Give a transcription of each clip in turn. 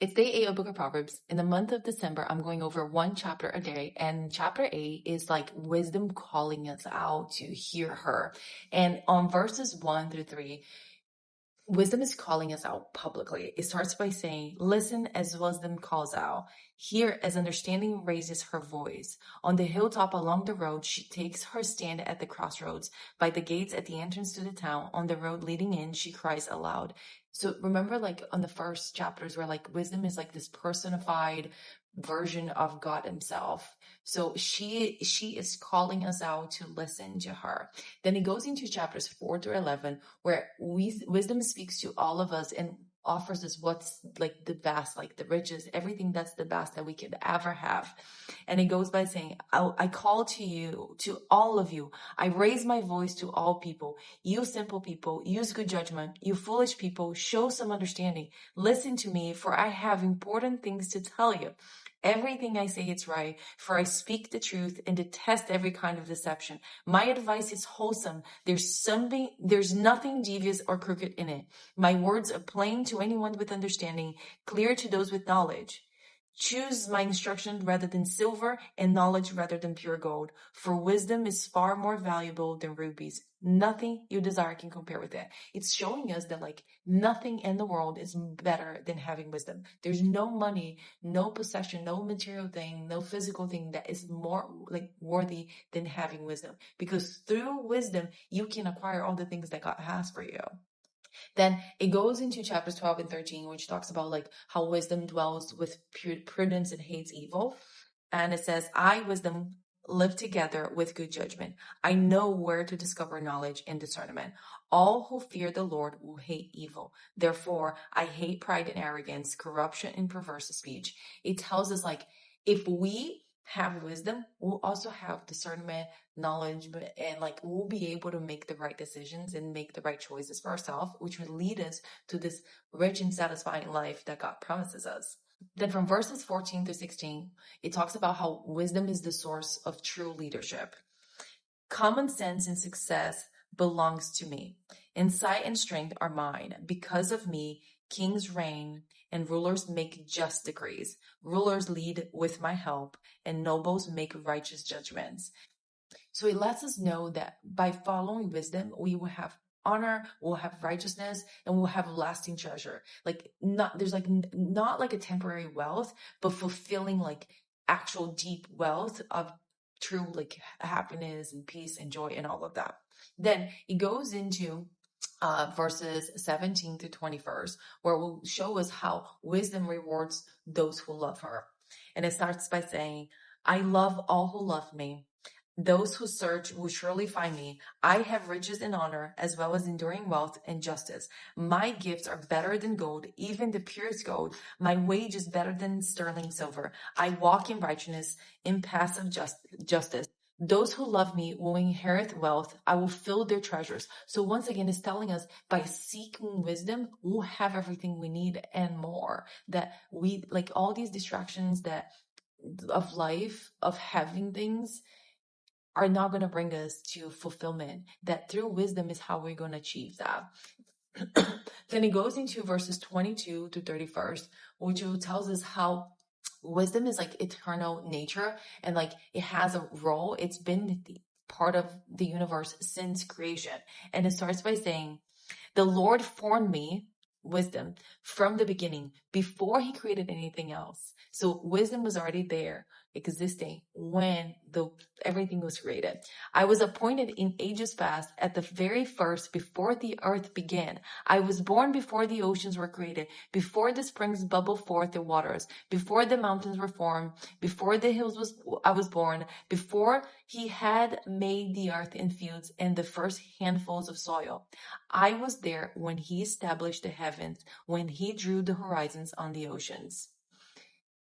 It's day 8 of Book of Proverbs. In the month of December, I'm going over one chapter a day. And chapter 8 is like wisdom calling us out to hear her. And on verses 1 through 3, wisdom is calling us out publicly. It starts by saying, listen as wisdom calls out. Hear as understanding raises her voice. On the hilltop along the road, she takes her stand at the crossroads. By the gates at the entrance to the town, on the road leading in, she cries aloud. So remember, like on the first chapters where like wisdom is like this personified version of God himself. So she is calling us out to listen to her. Then it goes into chapters 4 through 11, where wisdom speaks to all of us and offers us what's like the best, like the riches, everything that's the best that we could ever have. And it goes by saying, I call to you, to all of you. I raise my voice to all people. You simple people, use good judgment. You foolish people, show some understanding. Listen to me, for I have important things to tell you. Everything I say is right, for I speak the truth and detest every kind of deception. My advice is wholesome. There's nothing devious or crooked in it. My words are plain to anyone with understanding, clear to those with knowledge. Choose my instruction rather than silver and knowledge rather than pure gold. For wisdom is far more valuable than rubies. Nothing you desire can compare with it. It's showing us that like nothing in the world is better than having wisdom. There's no money, no possession, no material thing, no physical thing that is more like worthy than having wisdom. Because through wisdom, you can acquire all the things that God has for you. Then it goes into chapters 12 and 13, which talks about like how wisdom dwells with prudence and hates evil. And it says, I, wisdom, live together with good judgment. I know where to discover knowledge and discernment. All who fear the Lord will hate evil. Therefore, I hate pride and arrogance, corruption and perverse speech. It tells us like, if we have wisdom, we'll also have discernment, knowledge, and like we'll be able to make the right decisions and make the right choices for ourselves, which will lead us to this rich and satisfying life that God promises us. Then from verses 14 through 16, it talks about how wisdom is the source of true leadership. Common sense and success belongs to me. Insight and strength are mine. Because of me, kings reign and rulers make just decrees. Rulers lead with my help and nobles make righteous judgments. So it lets us know that by following wisdom, we will have honor, we'll have righteousness, and we'll have lasting treasure. Like not like a temporary wealth, but fulfilling like actual deep wealth of true like happiness and peace and joy and all of that. Then it goes into verses 17 to 21st, where it will show us how wisdom rewards those who love her. And it starts by saying, I love all who love me. Those who search will surely find me. I have riches and honor, as well as enduring wealth and justice. My gifts are better than gold, even the purest gold. My wage is better than sterling silver. I walk in righteousness, in paths of justice. Those who love me will inherit wealth. I will fill their treasures. So once again, it's telling us by seeking wisdom, we'll have everything we need and more. That we like all these distractions that of life, of having things, are not going to bring us to fulfillment. That through wisdom is how we're going to achieve that. Then it goes into verses 22 to 31st, which tells us how wisdom is like eternal nature and like it has a role. It's been part of the universe since creation. And it starts by saying, the Lord formed me, wisdom, from the beginning, before he created anything else. So wisdom was already there, existing when everything was created. I was appointed in ages past at the very first, before the earth began. I was born before the oceans were created, before the springs bubbled forth their waters, before the mountains were formed, before the hills I was born, before he had made the earth and fields and the first handfuls of soil. I was there when he established the heavens, when he drew the horizons on the oceans.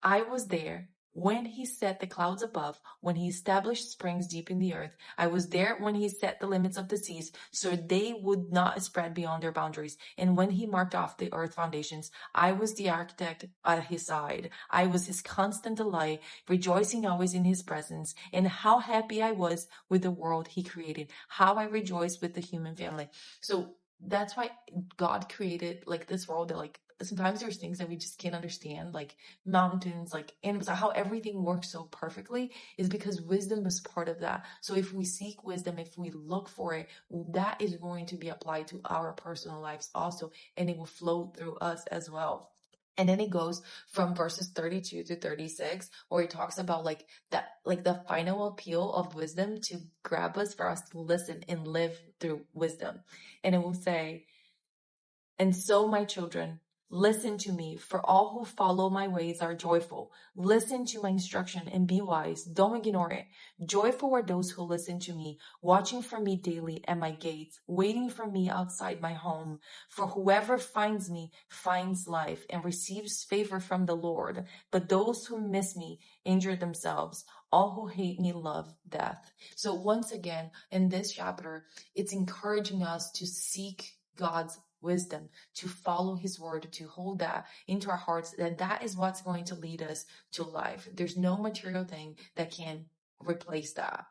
I was there when he set the clouds above, when he established springs deep in the earth. I was there when he set the limits of the seas so they would not spread beyond their boundaries. And when he marked off the earth foundations, I was the architect at his side. I was his constant delight, rejoicing always in his presence. And how happy I was with the world he created. How I rejoiced with the human family. So that's why God created like this world that like sometimes there's things that we just can't understand, like mountains, like animals, how everything works so perfectly is because wisdom is part of that. So if we seek wisdom, if we look for it, that is going to be applied to our personal lives also, and it will flow through us as well. And then it goes from verses 32 to 36, where he talks about like that, like the final appeal of wisdom to grab us for us to listen and live through wisdom. And it will say, "And so, my children, listen to me, for all who follow my ways are joyful. Listen to my instruction and be wise. Don't ignore it. Joyful are those who listen to me, watching for me daily at my gates, waiting for me outside my home. For whoever finds me finds life and receives favor from the Lord. But those who miss me injure themselves. All who hate me love death." So once again, in this chapter, it's encouraging us to seek God's wisdom, to follow his word, to hold that into our hearts, that is what's going to lead us to life. There's no material thing that can replace that.